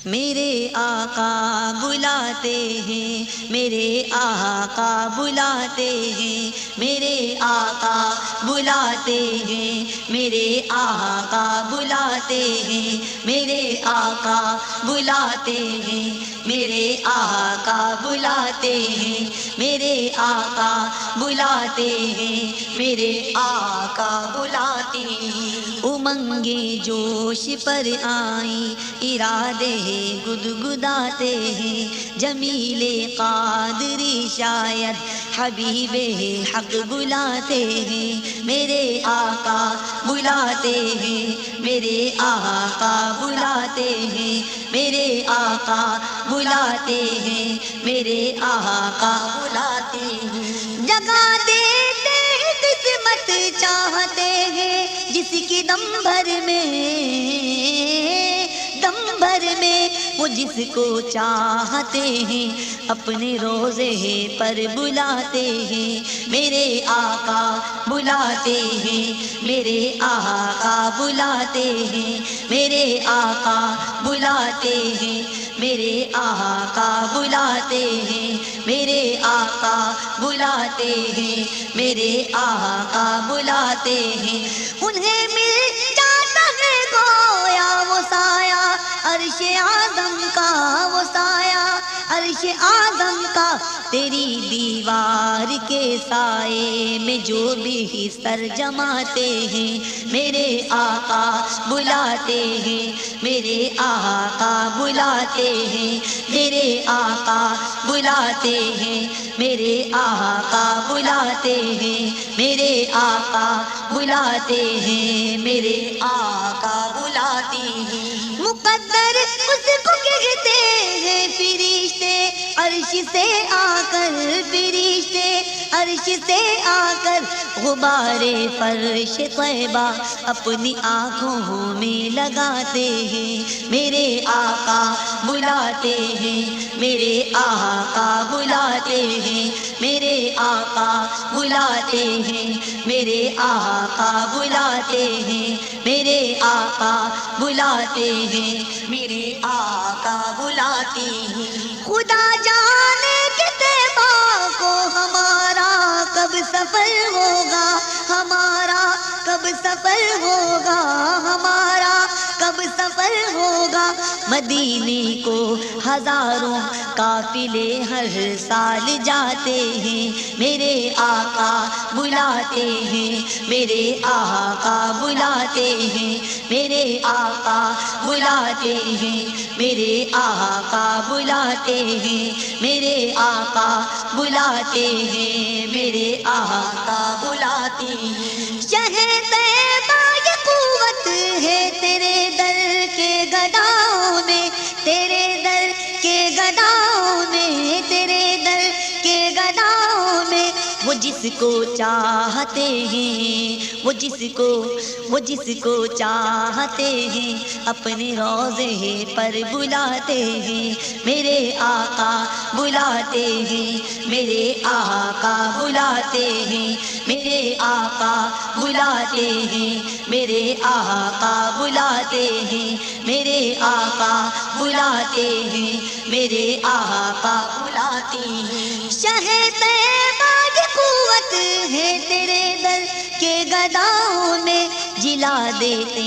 میرے آقا بلاتے ہیں، میرے آقا بلاتے ہیں، میرے آقا بلاتے ہیں، میرے آقا بلاتے ہیں، میرے آقا بلاتے ہیں، میرے آقا بلاتے ہیں، میرے آقا بلاتے ہیں، میرے آقا بلاتے ہیں۔ امنگیں جوش پر آئیں، ارادے گدگداتے ہیں، جمیل قادری شاید حبیب حق بلاتے ہیں، میرے آقا بلاتے ہیں، میرے آقا بلاتے ہیں، میرے آقا بلاتے ہیں، میرے آقا بلاتے ہیں۔ جگہ دیتے ہیں قسمت چاہتے ہیں جس کی دم بھر میں وہ جس کو چاہتے ہیں اپنے روزے پر بلاتے ہیں، میرے آقا بلاتے ہیں، میرے آقا بلاتے ہیں، میرے آقا بلاتے ہیں، میرے آقا بلاتے ہیں، میرے آقا بلاتے ہیں، میرے آقا بلاتے ہیں۔ انہیں مل جاتا ہے گویا وہ سایہ عرش اعظم کا، وہ سایہ عرش اعظم کا، تیری دیوار کے سائے میں جو بھی سر جماتے ہیں، میرے آقا بلاتے ہیں، میرے آقا بلاتے ہیں، میرے آقا بلاتے ہیں، میرے آقا بلاتے ہیں، میرے آقا بلاتے ہیں، میرے آقا بلاتے ہیں۔ مقدر اس کو کہتے ہیں فرشتے عرش سے آ کر، فرشتے عرش سے آ کر غبار فرش طیبہ اپنی آنکھوں میں لگاتے ہیں، میرے آقا بلاتے ہیں، میرے آقا بلاتے ہیں، میرے آقا بلاتے ہیں، میرے آقا بلاتے ہیں، میرے آقا بلاتے ہیں، میرے آقا بلاتے ہیں۔ خدا جانے کہ طیبہ کو ہمارا کب سفر ہوگا، ہمارا کب سفر ہوگا، ہمارا کب سفر ہوگا۔ مدینے کو ہزاروں قافلے ہر سال جاتے ہیں، میرے آقا بلاتے ہیں، میرے آقا بلاتے ہیں، میرے آقا بلاتے ہیں، میرے آقا بلاتے ہیں، میرے آقا بلاتے ہیں، میرے آقا بلاتے ہیں۔ شہر طیبہ یہ قوت ہے تیرے در کے گداؤں میں، تیرے در کے گداؤں میں، تیرے در کے گداؤں میں، وہ جس کو چاہتے ہیں، وہ جس کو چاہتے ہیں اپنے روضے پر بلاتے ہیں، میرے آقا بلاتے ہیں، میرے آقا بلاتے ہیں، میرے آقا بلاتے ہیں، میرے آقا بلاتے ہیں، میرے آقا بلاتے ہیں، میرے آقا بلاتے ہیں۔ شہر طیبہ کی قوت ہے تیرے در کے گداؤں میں، جلا دیتے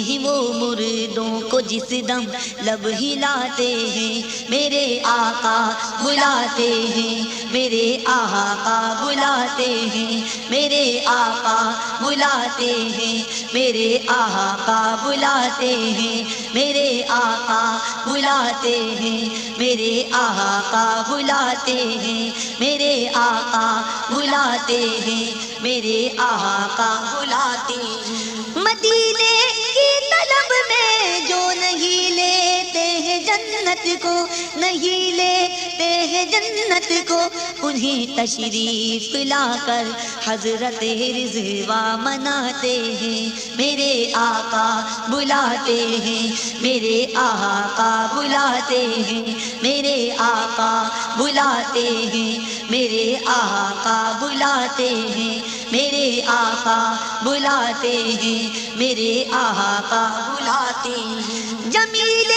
ہیں وہ مردوں کو جس دم لب ہلاتے ہیں، میرے آقا بلاتے ہیں، میرے آقا بلاتے ہیں، میرے آقا بلاتے ہیں، میرے آقا بلاتے ہیں، میرے آقا بلاتے ہیں، میرے آقا بلاتے ہیں، میرے آقا بلاتے ہیں، میرے آقا بلاتے ہیں۔ مدینے کی طلب میں جو نہیں لیتے ہیں جنت کو، نہیں لیتے ہیں جنت کو، انہیں تشریف لا کر حضرت رضوان مناتے ہیں، میرے آقا بلاتے ہیں، میرے آقا بلاتے ہیں، میرے آقا بلاتے ہیں، میرے آقا بلاتے ہیں، میرے آقا بلاتے ہیں، میرے آقا بلاتے ہیں۔ جمیل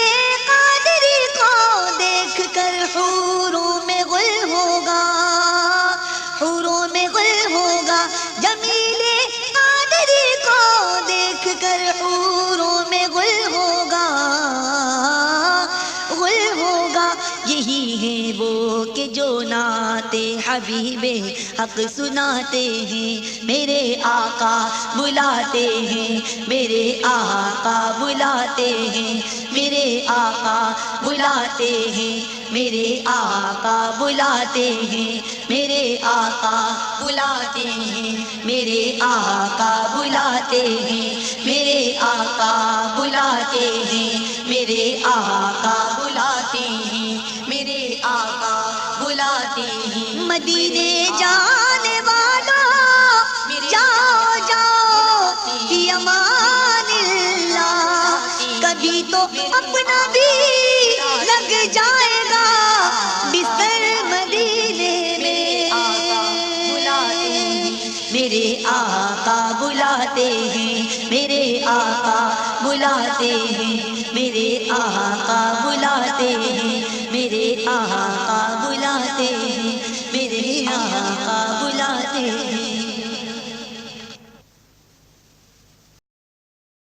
قادری کر حوروں میں غل ہوگا، غل ہوگا۔ یہی ہیں وہ کہ جو نعت حبیب حق سناتے ہیں، میرے آقا بلاتے ہیں، میرے آقا بلاتے ہیں، میرے آقا بلاتے ہیں، میرے آقا بلاتے ہیں، میرے آقا بلاتے ہیں، میرے آقا بلاتے ہیں، میرے آقا بلاتے ہیں، میرے آقا بلاتے ہیں، میرے آقا بلاتے ہیں۔ مدینے جانے والوں جاؤ جاؤ فی امان اللہ، کبھی تو اپنا بھی لگ جائے گا بستر مدینے میں۔ میرے آقا بلاتے ہیں، میرے آقا بلاتے ہیں، میرے آقا بلاتے ہیں، میرے آقا بلاتے ہیں، میرے آقا بلاتے ہیں۔